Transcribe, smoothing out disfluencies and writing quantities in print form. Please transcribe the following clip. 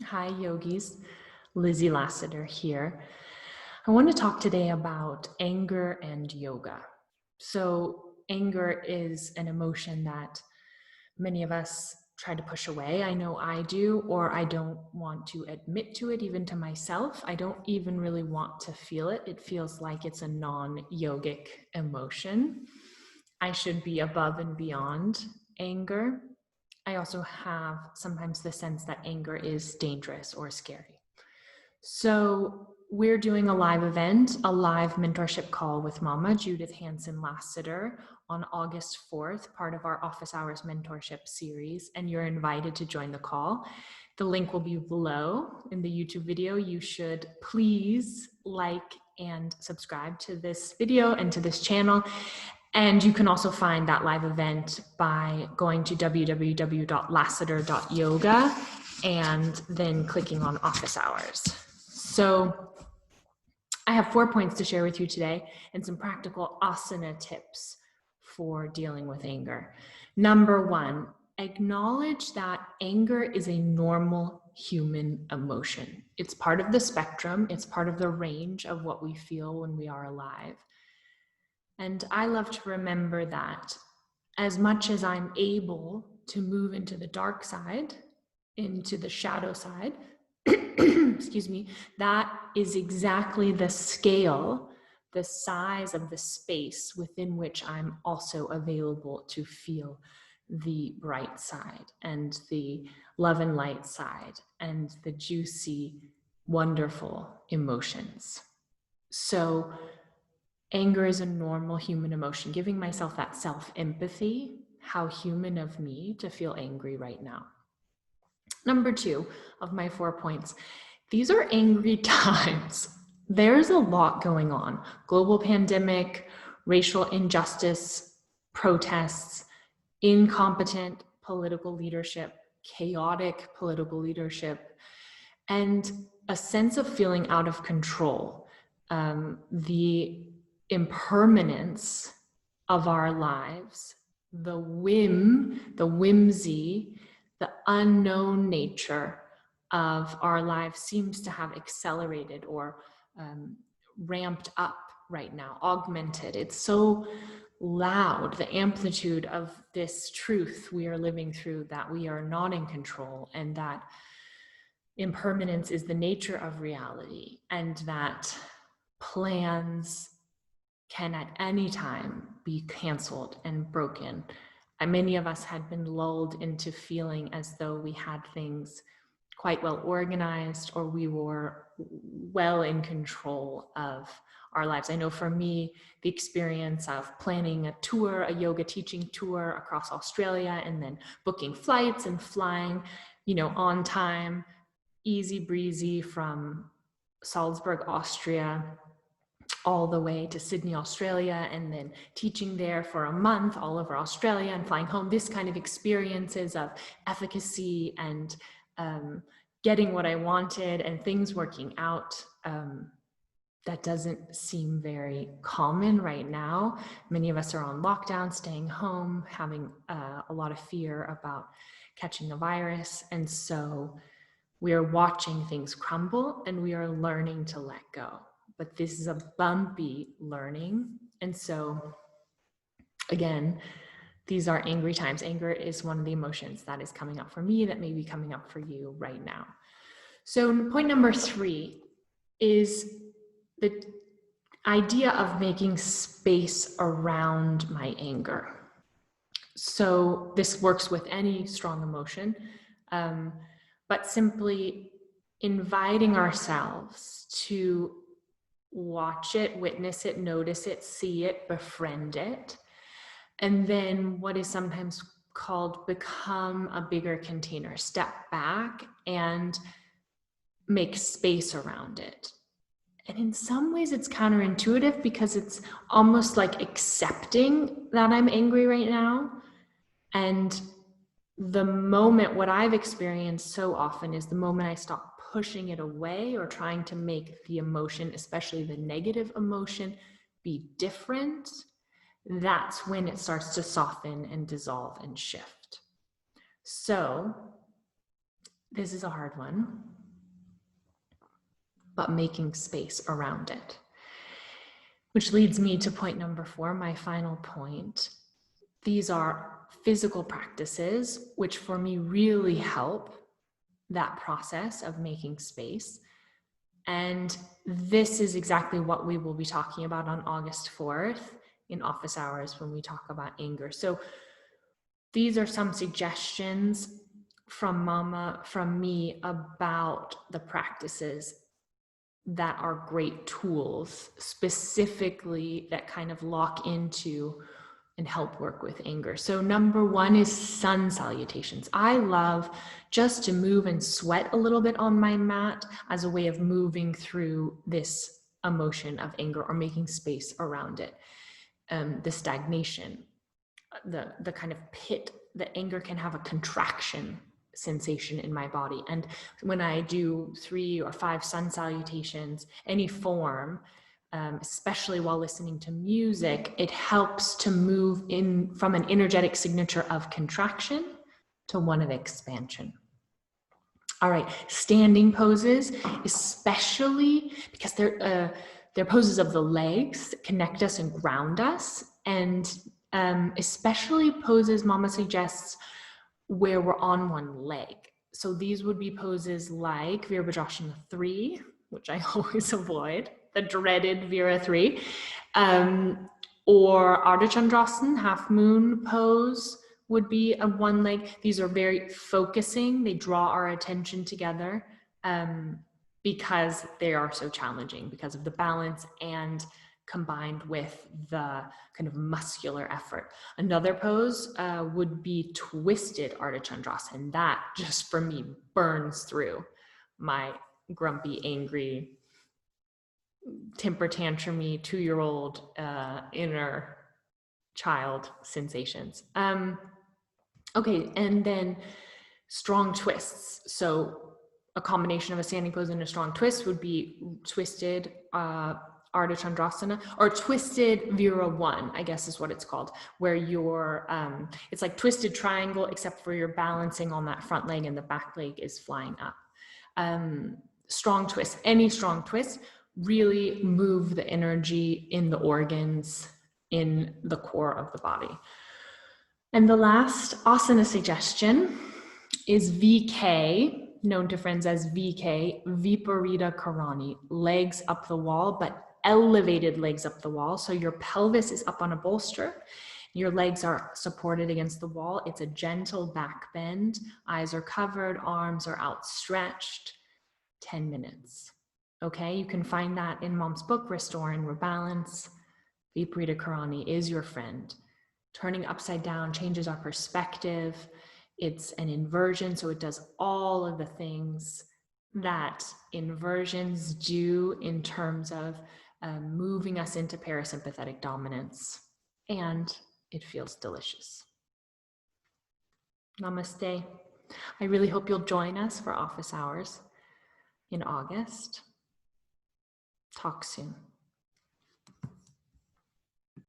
Hi, yogis. Lizzie Lasater here. I want to talk today about anger and yoga. So, anger is an emotion that many of us try to push away. I know I do, or I don't want to admit to it, even to myself. I don't even really want to feel it. It feels like it's a non-yogic emotion. I should be above and beyond anger. I also have sometimes the sense that anger is dangerous or scary. So we're doing a live event, a live mentorship call with Mama Judith Hanson Lasater on August 4th, part of our Office Hours mentorship series, and you're invited to join the call. The link will be below in the YouTube video. You should please like and subscribe to this video and to this channel. And you can also find that live event by going to www.lasater.yoga and then clicking on Office Hours. So I have 4 points to share with you today and some practical asana tips for dealing with anger. Number 1, acknowledge that anger is a normal human emotion. It's part of the spectrum. It's part of the range of what we feel when we are alive. And I love to remember that as much as I'm able to move into the dark side, into the shadow side, excuse me, that is exactly the scale, the size of the space within which I'm also available to feel the bright side and the love and light side and the juicy, wonderful emotions. So anger is a normal human emotion. Giving myself that self-empathy, how human of me to feel angry right now. Number 2 of my 4 points, these are angry times. There's a lot going on. Global pandemic, racial injustice, protests, incompetent political leadership, chaotic political leadership, and a sense of feeling out of control. The impermanence of our lives, the whimsy, the unknown nature of our lives seems to have accelerated or ramped up right now, augmented. It's so loud, the amplitude of this truth we are living through, that we are not in control, and that impermanence is the nature of reality, and that plans can at any time be canceled and broken. And many of us had been lulled into feeling as though we had things quite well organized, or we were well in control of our lives. I know for me, the experience of planning a tour, a yoga teaching tour across Australia, and then booking flights and flying, on time, easy breezy from Salzburg, Austria, all the way to Sydney, Australia, and then teaching there for a month all over Australia and flying home. This kind of experiences of efficacy and getting what I wanted and things working out, that doesn't seem very common right now. Many of us are on lockdown, staying home, having a lot of fear about catching a virus. And so we are watching things crumble and we are learning to let go. But this is a bumpy learning. And so, again, these are angry times. Anger is one of the emotions that is coming up for me, that may be coming up for you right now. So point number 3 is the idea of making space around my anger. So this works with any strong emotion, but simply inviting ourselves to watch it, witness it, notice it, see it, befriend it, and then what is sometimes called become a bigger container, step back and make space around it. And in some ways it's counterintuitive, because it's almost like accepting that I'm angry right now. And the moment, what I've experienced so often is the moment I stop pushing it away or trying to make the emotion, especially the negative emotion, be different, that's when it starts to soften and dissolve and shift. So this is a hard one. but making space around it. Which leads me to point number 4, my final point. These are physical practices, which for me really help that process of making space. And this is exactly what we will be talking about on August 4th in office hours when we talk about anger. So these are some suggestions from Mama, from me, about the practices that are great tools, specifically that kind of lock into and help work with anger. So number 1 is sun salutations. I love just to move and sweat a little bit on my mat as a way of moving through this emotion of anger or making space around it. The stagnation, the kind of pit, the anger can have a contraction sensation in my body. And when I do 3 or 5 sun salutations, any form, especially while listening to music, it helps to move in from an energetic signature of contraction to one of expansion. All right, standing poses, especially because they're poses of the legs that connect us and ground us, and especially poses Mama suggests where we're on one leg. So these would be poses like Virabhadrasana 3, which I always avoid, the dreaded Vira 3, or Ardha Chandrasana, half moon pose would be a one leg. These are very focusing. They draw our attention together because they are so challenging because of the balance and combined with the kind of muscular effort. Another pose would be twisted Ardha Chandrasana, and that just for me burns through my grumpy, angry, temper tantrumy 2-year-old inner child sensations. Okay, and then strong twists. So a combination of a standing pose and a strong twist would be twisted Ardha Chandrasana, or twisted Vira 1, I guess is what it's called, where you're, it's like twisted triangle, except for you're balancing on that front leg and the back leg is flying up. Strong twist, any strong twist, really move the energy in the organs, in the core of the body. And the last asana suggestion is VK, known to friends as VK, Viparita Karani, legs up the wall, but elevated legs up the wall. So your pelvis is up on a bolster, your legs are supported against the wall. It's a gentle back bend, eyes are covered, arms are outstretched, 10 minutes. Okay, you can find that in Mom's book, Restore and Rebalance. Viparita Karani is your friend. Turning upside down changes our perspective. It's an inversion, so it does all of the things that inversions do in terms of moving us into parasympathetic dominance. And it feels delicious. Namaste. I really hope you'll join us for office hours in August. Talk soon.